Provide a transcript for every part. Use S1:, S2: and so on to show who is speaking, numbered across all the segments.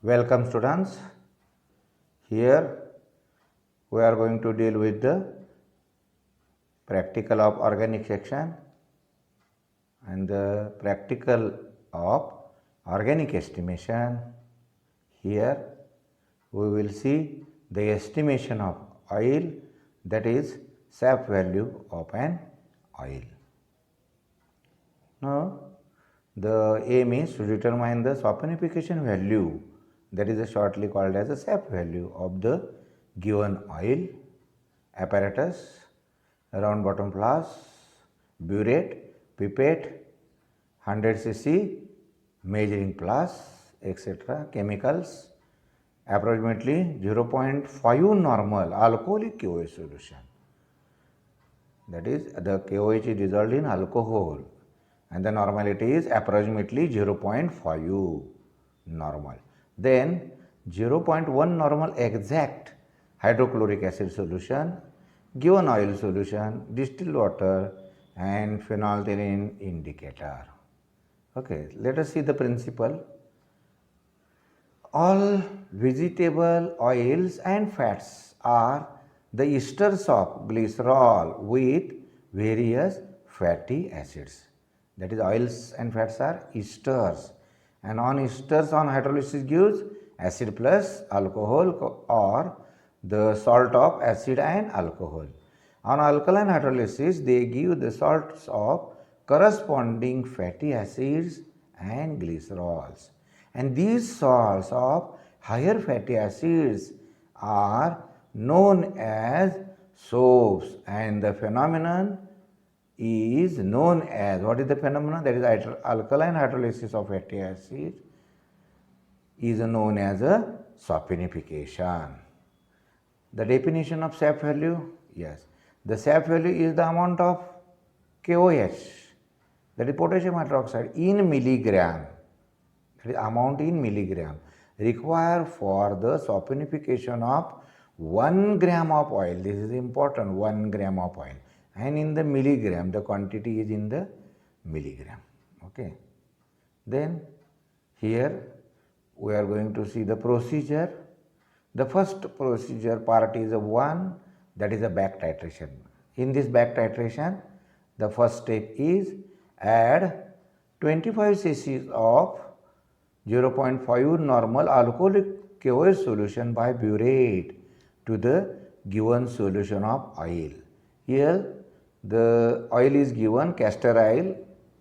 S1: Welcome students. Here we are going to deal with the practical of organic section and the practical of organic estimation. Here we will see the estimation of oil, that is SAP value of an oil. Now the aim is to determine the saponification value, that is shortly called as the SAP value of the given oil. Apparatus: round bottom flask, burette, pipette, 100 cc, measuring flask, etc. Chemicals: approximately 0.5 normal alcoholic KOH solution, that is the KOH is dissolved in alcohol and the normality is approximately 0.5 normal. Then 0.1 normal exact hydrochloric acid solution, given oil solution, distilled water and phenolphthalein indicator. Okay, let us see the principle. All vegetable oils and fats are the esters of glycerol with various fatty acids. That is, oils and fats are esters, and on esters on hydrolysis gives acid plus alcohol or the salt of acid and alcohol. On alkaline hydrolysis they give the salts of corresponding fatty acids and glycerols, and these salts of higher fatty acids are known as soaps, and the phenomenon is known as, what is the phenomenon? That is alkaline hydrolysis of fatty acid is known as a saponification. The definition of SAP value, yes, the SAP value is the amount of KOH, that is potassium hydroxide, in milligram, that is amount in milligram, required for the saponification of 1 gram of oil. This is important, 1 gram of oil, and in the milligram, the quantity is in the milligram. Okay. Then here we are going to see the procedure. The first procedure part is one, that is a back titration. In this back titration, the first step is add 25 cc of 0.5 normal alcoholic KOH solution by burette to the given solution of oil. Here the oil is given, castor oil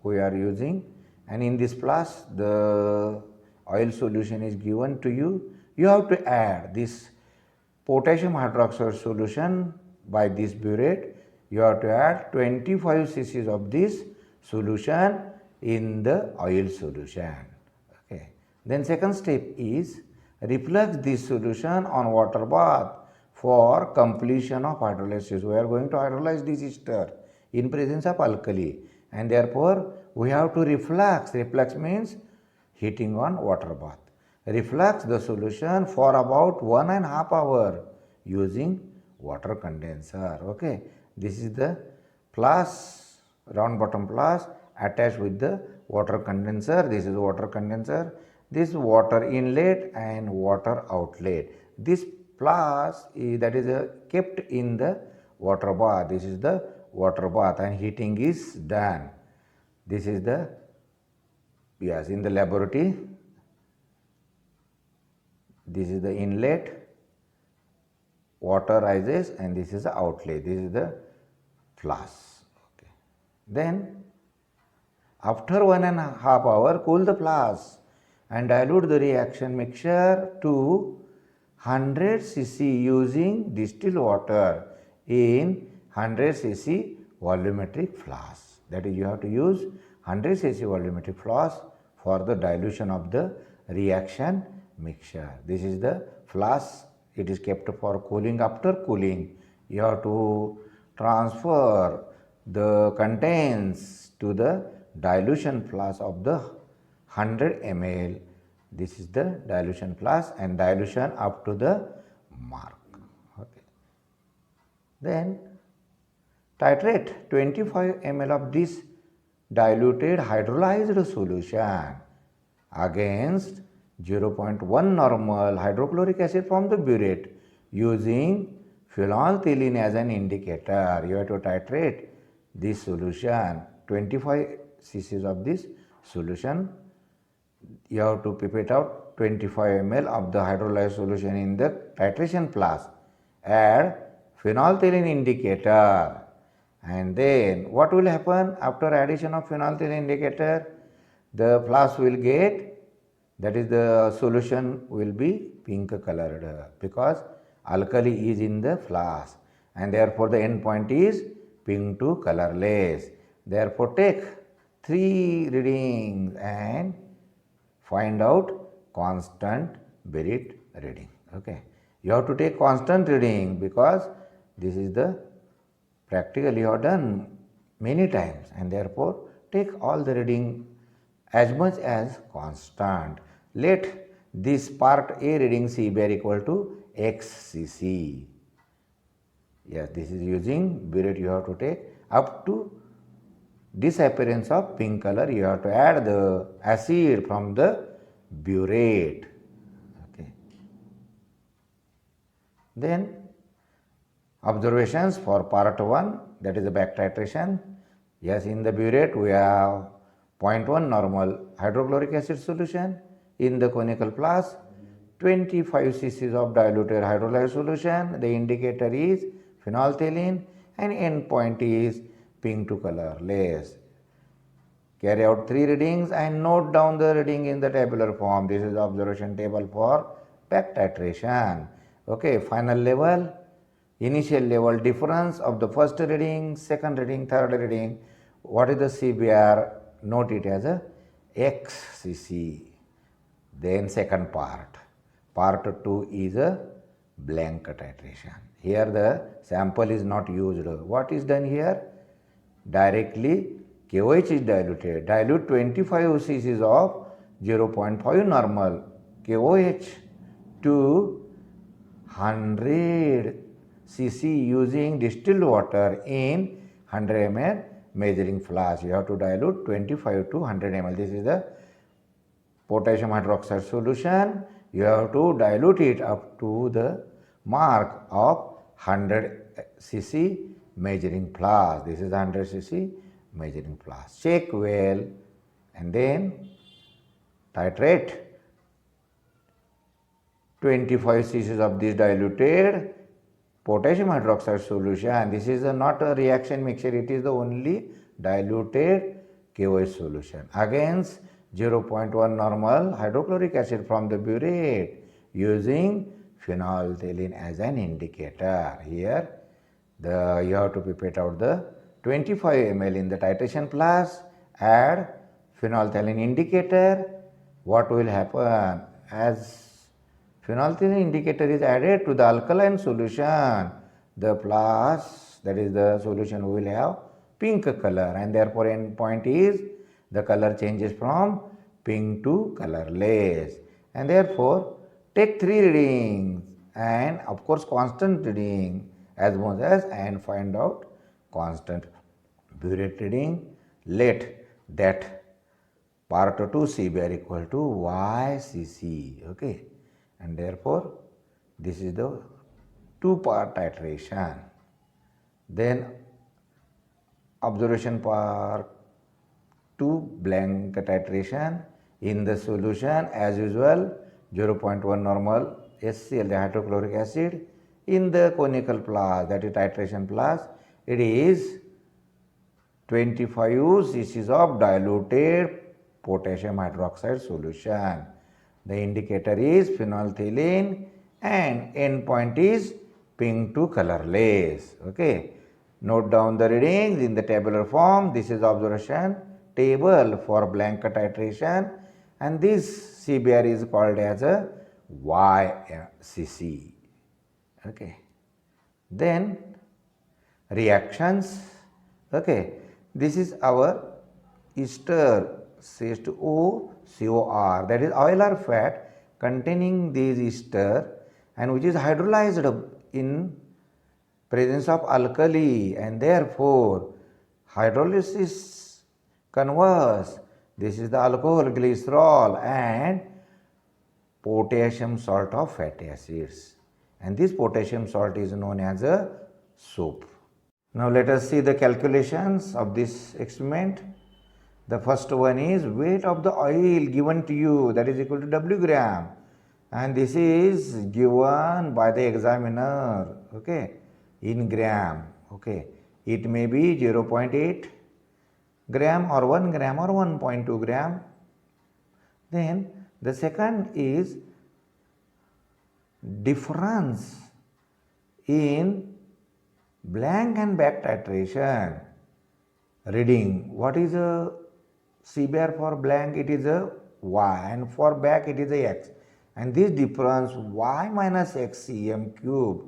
S1: we are using, and in this flask the oil solution is given to you. You have to add this potassium hydroxide solution by this burette. You have to add 25 cc of this solution in the oil solution. Okay. Then second step is reflux this solution on water bath for completion of hydrolysis. We are going to hydrolyze this ester in presence of alkali, and therefore we have to reflux. Reflux means heating on water bath. Reflux the solution for about 1.5 hours using water condenser. Okay, this is the flask, round bottom flask attached with the water condenser. This is water condenser, this water inlet and water outlet. This flask that is kept in the water bath. This is the water bath and heating is done. This is the, yes, in the laboratory. This is the inlet, water rises, and this is the outlet. This is the flask. Okay. Then after 1.5 hours, cool the flask and dilute the reaction mixture to 100 cc using distilled water in 100 cc volumetric flask. That is, you have to use 100 cc volumetric flask for the dilution of the reaction mixture. This is the flask. It is kept for cooling. After cooling, you have to transfer the contents to the dilution flask of the 100 ml. This is the dilution flask, and dilution up to the mark. Okay. Then titrate 25 ml of this diluted hydrolyzed solution against 0.1 normal hydrochloric acid from the burette using phenolphthalein as an indicator. You have to titrate this solution, 25 cc's of this solution. You have to pipette out 25 ml of the hydrolyzed solution in the titration flask. Add phenolphthalein indicator, and then what will happen after addition of phenolphthalein indicator? The flask will get, that is the solution will be pink colored because alkali is in the flask, and therefore the end point is pink to colorless. Therefore take 3 readings and find out constant Biret reading. Okay, you have to take constant reading because this is the practical you have done many times, and therefore take all the reading as much as constant. Let this part A reading CBr equal to XCC. Yes, this is using Biret you have to take up to disappearance of pink color. You have to add the acid from the burette. Okay. Then observations for part 1, that is the back titration. Yes, in the burette we have 0.1 normal hydrochloric acid solution. In the conical flask 25 cc's of diluted hydrolyzed solution. The indicator is phenolphthalein and end point is pink to colorless. Carry out 3 readings and note down the reading in the tabular form. This is the observation table for back titration. Okay, final level, initial level difference of the first reading, second reading, third reading. What is the CBr? Note it as a XCC. Then second part. Part 2 is a blank titration. Here the sample is not used. What is done here? Directly KOH is diluted. Dilute 25 cc's of 0.5 normal KOH to 100 cc using distilled water in 100 ml measuring flask. You have to dilute 25 to 100 ml. This is the potassium hydroxide solution. You have to dilute it up to the mark of 100 cc measuring flask. This is the 100 cc measuring flask. Check well and then titrate 25 cc's of this diluted potassium hydroxide solution. This is not a reaction mixture, it is the only diluted KOH solution against 0.1 normal hydrochloric acid from the burette using phenolphthalein as an indicator. Here you have to pipette out the 25 ml in the titration flask, add phenolphthalein indicator. What will happen? As phenolphthalein indicator is added to the alkaline solution, the flask, that is the solution, will have pink color, and therefore end point is the color changes from pink to colorless, and therefore take 3 readings and of course constant reading as much as, and find out constant burette reading. Let that part 2 CBr equal to YCC. Okay, and therefore this is the 2-part titration. Then observation part 2 blank titration. In the solution as usual 0.1 normal HCl, the hydrochloric acid. In the conical flask, that is titration flask, it is 25 cc's of diluted potassium hydroxide solution. The indicator is phenolphthalein and end point is pink to colorless. Okay, note down the readings in the tabular form. This is observation table for blank titration, and this CBr is called as a YCC. Okay, then reactions. Okay, this is our ester CH2O-COR, that is oil or fat containing these ester and which is hydrolyzed in presence of alkali, and therefore hydrolysis converts, this is the alcohol glycerol, and potassium salt of fatty acids, and this potassium salt is known as a soap. Now let us see the calculations of this experiment. The first one is weight of the oil given to you, that is equal to W gram, and this is given by the examiner, okay, in gram, okay. It may be 0.8 gram or 1 gram or 1.2 gram. Then the second is difference in blank and back titration reading. What is a C bar for blank? It is a Y, and for back it is a X. And this difference Y minus X cm cube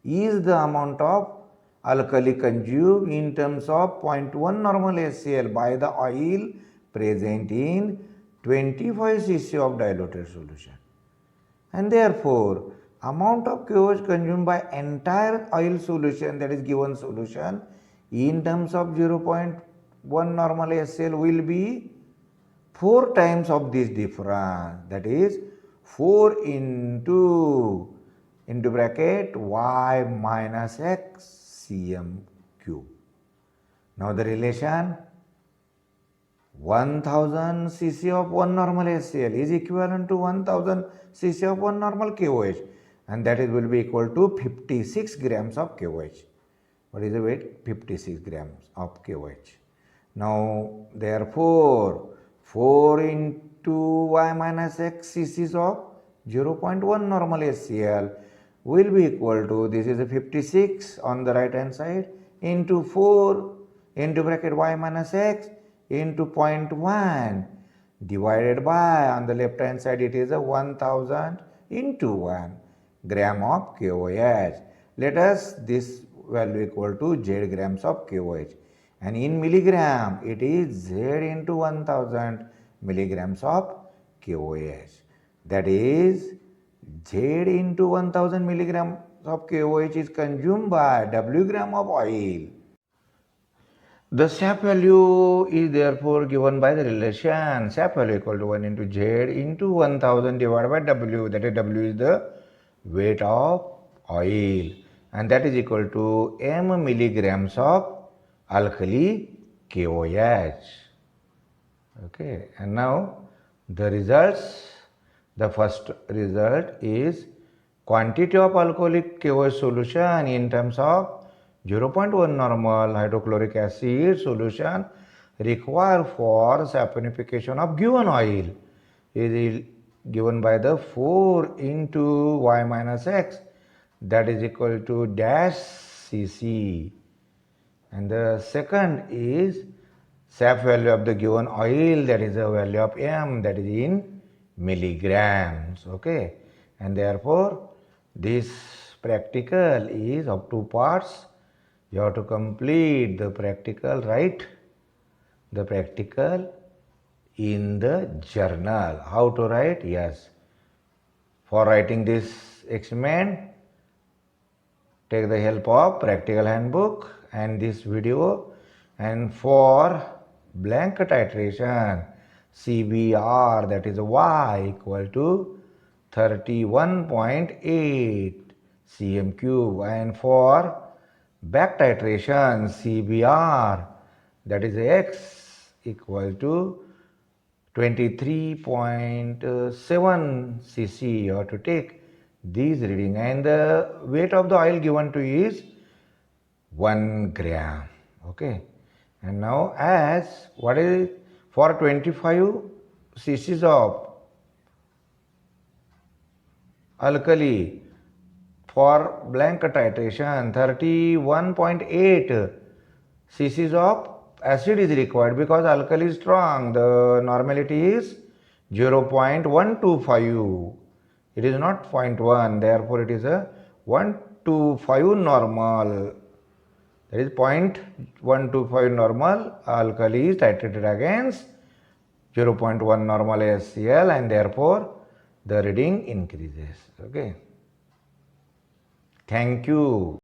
S1: is the amount of alkali consumed in terms of 0.1 normal HCl by the oil present in 25 cc of diluted solution. And therefore, amount of KOH consumed by entire oil solution, that is given solution, in terms of 0.1 normal HCl will be 4 times of this difference, that is 4 into bracket Y minus X cm cube. Now the relation 1000 cc of 1 normal HCl is equivalent to 1000 cc of 1 normal KOH, and that will be equal to 56 grams of KOH. What is the weight? 56 grams of KOH. Now therefore 4 into Y minus X cc's of 0.1 normal HCl will be equal to, this is a 56 on the right hand side, into 4 into bracket Y minus X into 0.1 divided by, on the left hand side it is a 1000 into 1 gram of KOH. Let us this value equal to Z grams of KOH, and in milligram it is Z into 1000 milligrams of KOH. That is Z into 1000 milligrams of KOH is consumed by W gram of oil. The SAP value is therefore given by the relation SAP value equal to 1 into Z into 1000 divided by W, that is W is the weight of oil, and that is equal to m milligrams of alkali KOH. Okay, and now the results. The first result is quantity of alcoholic KOH solution in terms of 0.1 normal hydrochloric acid solution required for saponification of given oil is given by the 4 into Y minus X, that is equal to dash cc. And the second is SAP value of the given oil, that is the value of m, that is in milligrams. Okay, and therefore this practical is of 2 parts. You have to complete the practical, write the practical in the journal. How to write? Yes, for writing this experiment, take the help of practical handbook and this video. And for blank titration, CBR, that is Y equal to 31.8 cm cube, and for back titration CBR, that is X equal to 23.7 cc. You have to take these reading, and the weight of the oil given to you is 1 gram. Okay, and now as what is for 25 cc's of alkali, for blank titration 31.8 cc's of acid is required, because alkali is strong. The normality is 0.125. It is not 0.1, therefore it is a 125 normal. That is 0.125 normal alkali is titrated against 0.1 normal HCl, and therefore the reading increases. Okay. Thank you.